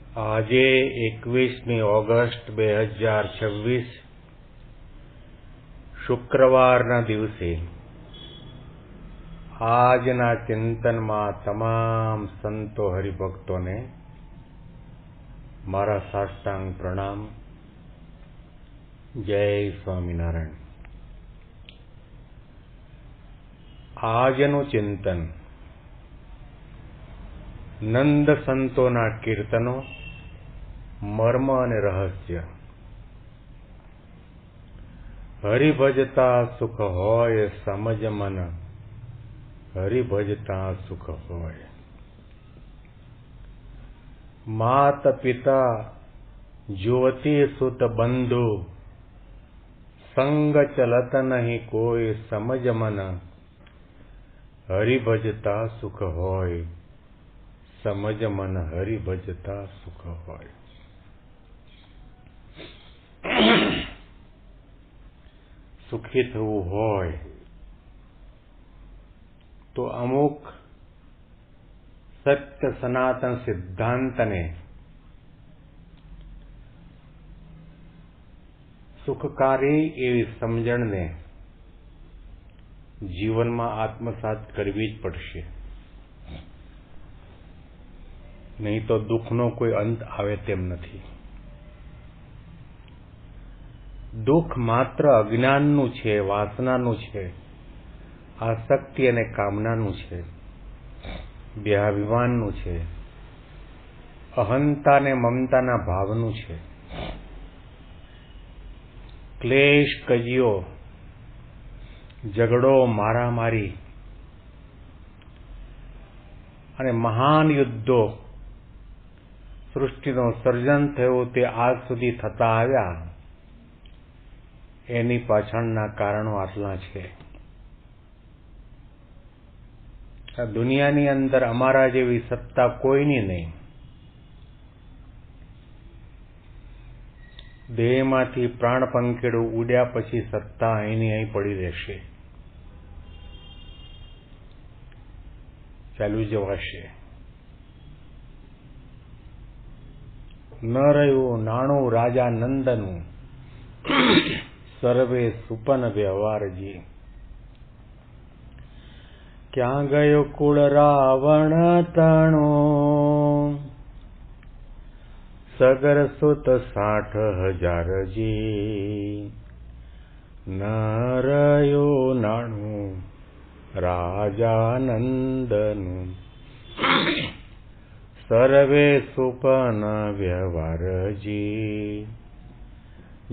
આજે 21મી ઓગસ્ટ 2026 શુક્રવારના દિવસે આજના ચિંતનમાં તમામ સંતો હરિભક્તોને મારા સાષ્ટાંગ પ્રણામ. જય સ્વામિનારાયણ. આજનું ચિંતન નંદ સંતોના કીર્તનો, મર્મ અને રહસ્ય. હરિભજતા સુખ હોય સમજ મન, હરિભજતા સુખ હોય. માત પિતા જ્યોતિ સુત બંધુ, સંગ ચલત નહીં કોઈ સમજ મન, હરિભજતા સુખ હોય સમજ મન, હરિભજતા સુખ હોય. સુખી થવું હોય તો અમુક સત્ય સનાતન સિદ્ધાંતને સુખકારી એવી સમજણને જીવનમાં આત્મસાત કરવી જ પડશે. નહીં તો દુઃખનો કોઈ અંત આવે તેમ નથી. દુઃખ માત્ર અજ્ઞાનનું છે, વાસનાનું છે, આસક્તિ અને કામનાનું છે, દેહાભિમાનનું છે, અહંતા અને મમતાના ભાવનું છે. ક્લેશ, કજીઓ, ઝઘડો, મારામારી અને મહાન યુદ્ધો સૃષ્ટિનું સર્જન થયું તે આજ સુધી થતા આવ્યા. એની પાછળના કારણો આટલા છે. આ દુનિયાની અંદર અમારા જેવી સત્તા કોઈની નહીં. દેહમાંથી પ્રાણ પંખેડું ઉડ્યા પછી સત્તા અહીંની અહીં પડી રહેશે, ચાલુ જવાશે. ન રહ્યું નાણું રાજા નંદનું, સર્વે સુપન વ્યવહારજી. ક્યાં ગયો કુળ રાવણ તણો, સગર સુત 60,000જી. ન રહ્યું નાણું રાજા નંદનું, સર્વે સુપન વ્યવહારજી.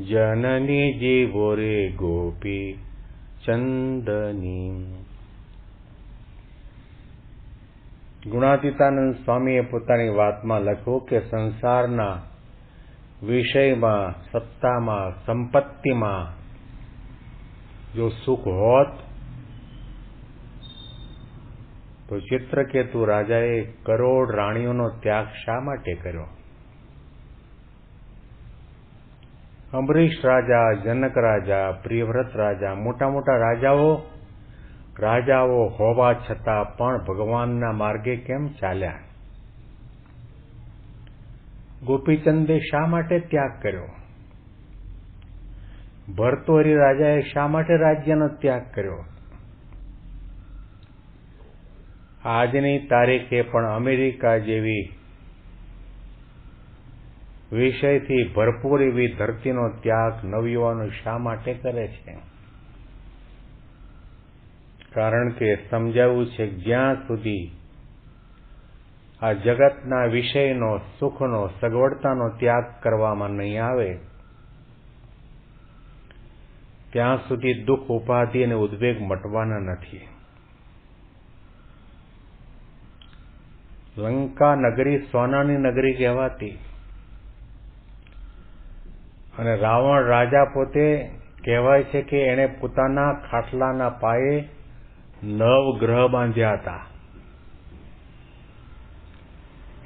જનની જીવો રે ગોપી ચંદની. ગુણાતીતાનંદ સ્વામીએ પોતાની વાતમાં લખ્યું કે સંસારના વિષયમાં, સત્તામાં, સંપત્તિમાં જો સુખ હોત તો ચિત્રકેતુ રાજાએ કરોડ રાણીઓનો ત્યાગ શા માટે કર્યો? અંબરીશ રાજા, જનક રાજા, પ્રિયવ્રત રાજા, મોટા મોટા રાજાઓ હોવા છતાં પણ ભગવાનના માર્ગે કેમ ચાલ્યા? ગોપીચંદે શા માટે ત્યાગ કર્યો? ભર્તૃહરિ રાજાએ શા માટે રાજ્યનો ત્યાગ કર્યો? આજની તારીખે પણ અમેરિકા જેવી વિષયથી ભરપૂર એવી ધરતીનો ત્યાગ નવયુવાનો શા માટે કરે છે? કારણ કે સમજાવું છે, જ્યાં સુધી આ જગતના વિષયનો, સુખનો, સગવડતાનો ત્યાગ કરવામાં નહીં આવે ત્યાં સુધી દુઃખ, ઉપાધિ અને ઉદ્વેગ મટવાના નથી. લંકા નગરી સોનાની નગરી કહેવાતી અને રાવણ રાજા પોતે કહેવાય છે કે એણે પોતાના ખાટલાના પાયે 9 ગ્રહ બાંધ્યા હતા.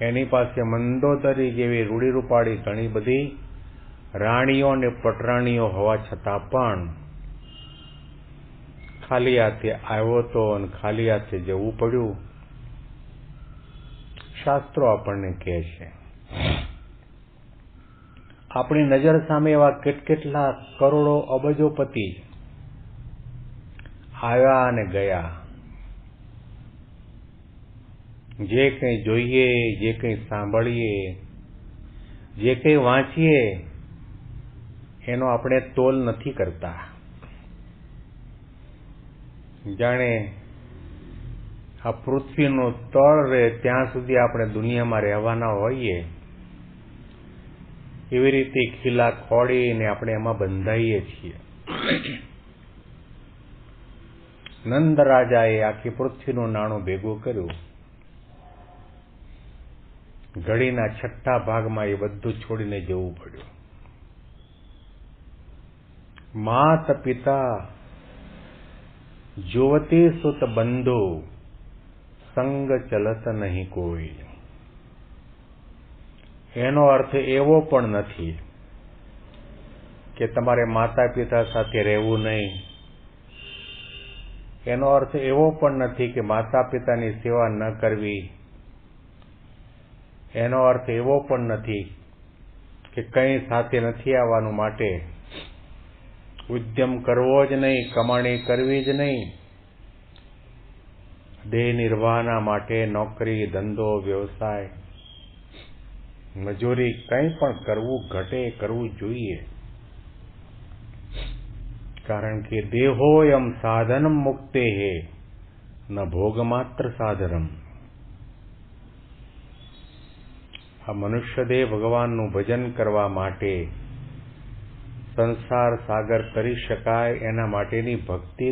એની પાસે મંદોદરી જેવી રૂડીરૂપાળી ઘણી બધી રાણીઓ અને પટરાણીઓ હોવા છતાં પણ ખાલી હાથે આવ્યો તો અને ખાલી હાથે જવું પડ્યું. શાસ્ત્રો આપણને કહે છે આપણી નજર સામે એવા કેટલા કરોડો અબજોપતિ આવ્યા અને ગયા. જે કંઈ જોઈએ, જે કંઈ સાંભળીએ, જે કંઈ વાંચીએ, એનો આપણે તોલ નથી કરતા. જાણે આ પૃથ્વીનું તળ રહે ત્યાં સુધી આપણે દુનિયામાં રહેવાના હોઈએ, એવી રીતે ખીલા ખોડીને આપણે એમાં બંધાઈએ છીએ. નંદ રાજાએ આખી પૃથ્વીનું નાણું ભેગું કર્યું. ઘડીના છઠ્ઠા ભાગમાં એ બધું છોડીને જવું પડ્યું. માત પિતા જોવતી સુત બંધુ સંગ ચલત નહીં કોઈ. એનો અર્થ એવો પણ નથી કે તમારે માતા પિતા સાથે રહેવું નહીં. એનો અર્થ એવો પણ નથી કે માતા પિતાની સેવા ન કરવી. એનો અર્થ એવો પણ નથી કે કંઈ સાથે નથી આવવાનું માટે ઉદ્યમ કરવો જ નહીં, કમાણી કરવી જ નહીં. દેહ નિર્વાહના માટે નોકરી, ધંધો, વ્યવસાય, મજૂરી કંઈ પણ કરવું ઘટે, કરવું જોઈએ. કારણ કે દેહોયમ સાધનમ મુક્તે હે ન ભોગ માત્ર સાધનમ. આ મનુષ્ય દેહ ભગવાનનું ભજન કરવા માટે, સંસાર સાગર તરી શકાય એના માટેની ભક્તિ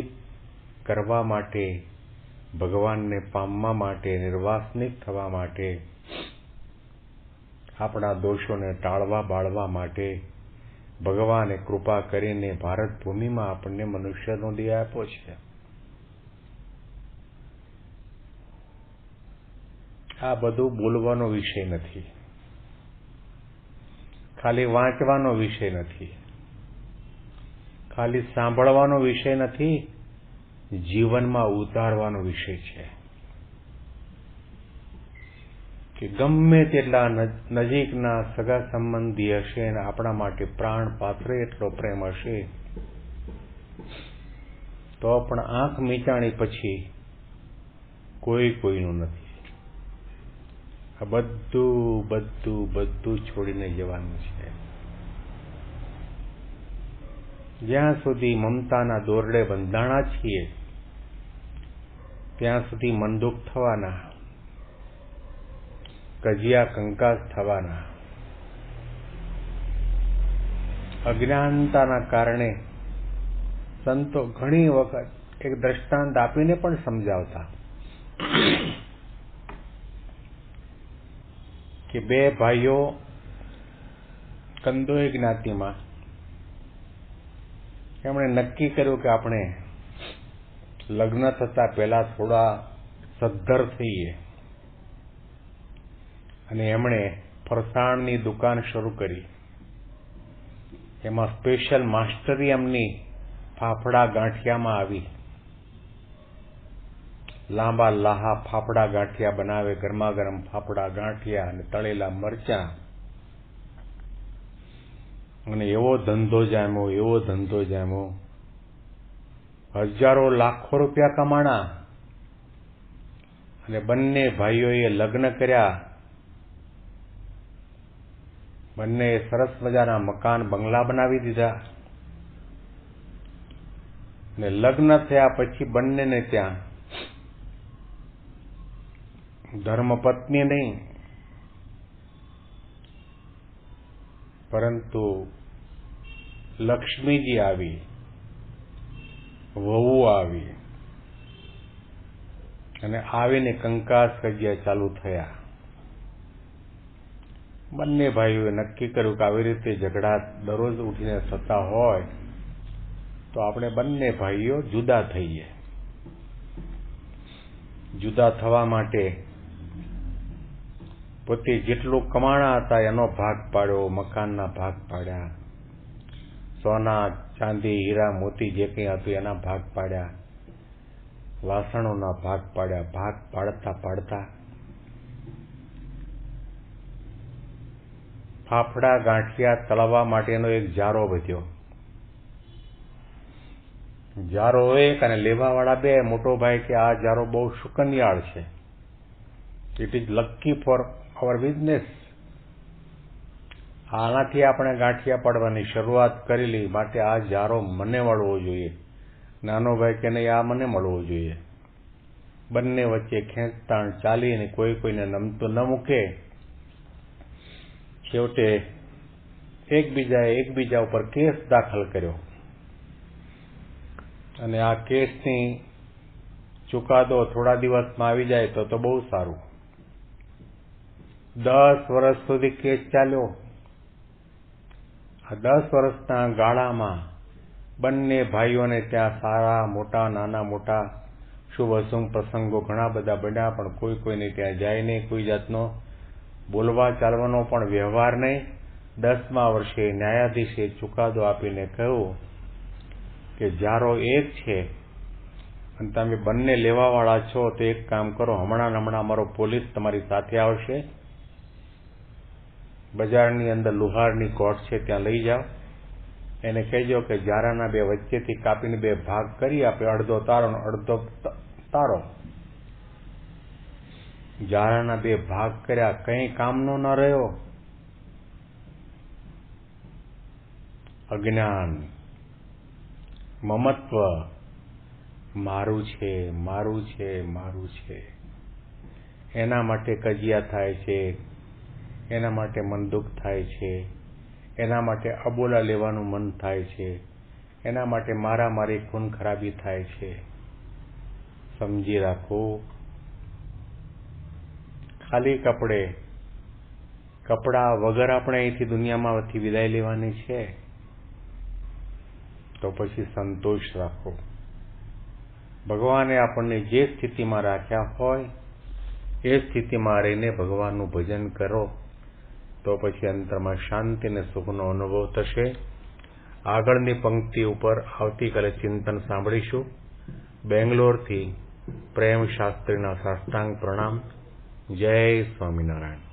કરવા માટે, ભગવાનને પામવા માટે, નિર્વાસનિક થવા માટે, આપણા દોષોને ટાળવા બાળવા માટે ભગવાને કૃપા કરીને ભારત ભૂમિમાં આપણને મનુષ્યનો દેહ આપ્યો છે. આ બધું બોલવાનો વિષય નથી, ખાલી વાંચવાનો વિષય નથી, ખાલી સાંભળવાનો વિષય નથી, જીવનમાં ઉતારવાનો વિષય છે. કે ગમે તેટલા નજીકના સગા સંબંધી હશે અને આપણા માટે પ્રાણ પાથરે એટલો પ્રેમ હશે, તો પણ આંખ મીચાણી પછી કોઈ કોઈનું નથી. આ બધું છોડીને જવાનું છે. જ્યાં સુધી મમતાના દોરડે બંધાણા છીએ ત્યાં સુધી મનદુખ થવાના, કજિયા કંકાસ થવાના. અજ્ઞાનતાના કારણે સંતો ઘણી વખત એક દ્રષ્ટાંત આપીને પણ સમજાવતા કે બે ભાઈઓ કંદોઈ જ્ઞાતિમાં એમણે નક્કી કર્યું કે આપણે લગ્ન થતા પહેલા થોડા સદ્ધર થઈએ, અને એમણે ફરસાણની દુકાન શરૂ કરી. એમાં સ્પેશિયલ માસ્ટરી એમની ફાફડા ગાંઠિયામાં આવી. લાંબા લાહા ફાફડા ગાંઠિયા બનાવે, ગરમા ગરમ ફાફડા ગાંઠિયા અને તળેલા મરચાં. અને એવો ધંધો જામ્યો, હજારો લાખો રૂપિયા કમાણા. અને બંને ભાઈઓએ લગ્ન કર્યા. બંને સરસ મજાના મકાન બંગલા બનાવી દીધા. અને લગ્ન થયા પછી બંનેને ત્યાં ધર્મપત્ની નહીં, પરંતુ લક્ષ્મીજી આવી, વહુ આવી, અને આવીને કંકાસ કજિયા ચાલુ થયા. બંને ભાઈઓએ નક્કી કર્યું કે આવી રીતે ઝઘડા દરરોજ ઉઠીને થતા હોય તો આપણે બંને ભાઈઓ જુદા થઈએ. જુદા થવા માટે પોતે જેટલું કમાણા હતા એનો ભાગ પાડ્યો, મકાનના ભાગ પાડ્યા, સોના ચાંદી હીરા મોતી જે કંઈ હતું એના ભાગ પાડ્યા, વાસણોના ભાગ પાડ્યા. ભાગ પાડતા ફાફડા ગાંઠિયા તળવા માટેનો એક જારો વધ્યો. જારો એક અને લેવાવાળા બે. મોટો ભાઈ કે આ જારો બહુ શુકનિયાળ છે. It is lucky for our business. આનાથી આપણે ગાંઠિયા પાડવાની શરૂઆત કરેલી, માટે આ જારો મને મળવો જોઈએ. નાનો ભાઈ કે નહીં, આ મને મળવો જોઈએ. બંને વચ્ચે ખેંચતાણ ચાલીને કોઈ કોઈને નમતું ન મૂકે. છેવટે એકબીજા ઉપર કેસ દાખલ કર્યો અને આ કેસની ચુકાદો થોડા દિવસમાં આવી જાય તો બહુ સારું. 10 વર્ષ સુધી કેસ ચાલ્યો. આ 10 વર્ષના ગાળામાં બંને ભાઈઓને ત્યાં સારા મોટા નાના મોટા શુભ અશુભ પ્રસંગો ઘણા બધા બન્યા, પણ કોઈ કોઈને ત્યાં જાય નહીં. કોઈ જાતનો બોલવા ચાલવાનો પણ વ્યવહાર નહીં. 10મા વર્ષે ન્યાયાધીશે ચુકાદો આપીને કહ્યું કે જારો એક છે અને તમે બંને લેવાવાળા છો, તો એક કામ કરો, હમણાં અમારો પોલીસ તમારી સાથે આવશે. બજારની અંદર લુહારની કોટ છે, ત્યાં લઈ જાઓ. એને કહેજો કે જારાના બે વચ્ચેથી કાપીને 2 ભાગ કરી આપે, અડધો તારો અને અડધો તારો. જારાના 2 ભાગ કર્યા, કંઈ કામનો ન રહ્યો. અજ્ઞાન, મમત્વ, મારું છે મારું છે મારું છે, એના માટે કજિયા થાય છે, એના માટે મન દુઃખ થાય છે, એના માટે અબોલા લેવાનું મન થાય છે, એના માટે મારામારી ખૂન ખરાબી થાય છે. સમજી રાખો, ખાલી કપડા વગર આપણે અહીંથી દુનિયામાંથી વિદાય લેવાની છે, તો પછી સંતોષ રાખો. ભગવાને આપણને જે સ્થિતિમાં રાખ્યા હોય એ સ્થિતિમાં રહીને ભગવાનનું ભજન કરો, તો પછી અંતરમાં શાંતિ અને સુખનો અનુભવ થશે. આગળની પંક્તિ ઉપર આવતીકાલે ચિંતન સાંભળીશું. બેંગ્લોરથી પ્રેમ શાસ્ત્રીના સાષ્ટાંગ પ્રણામ. જય સ્વામિનારાયણ.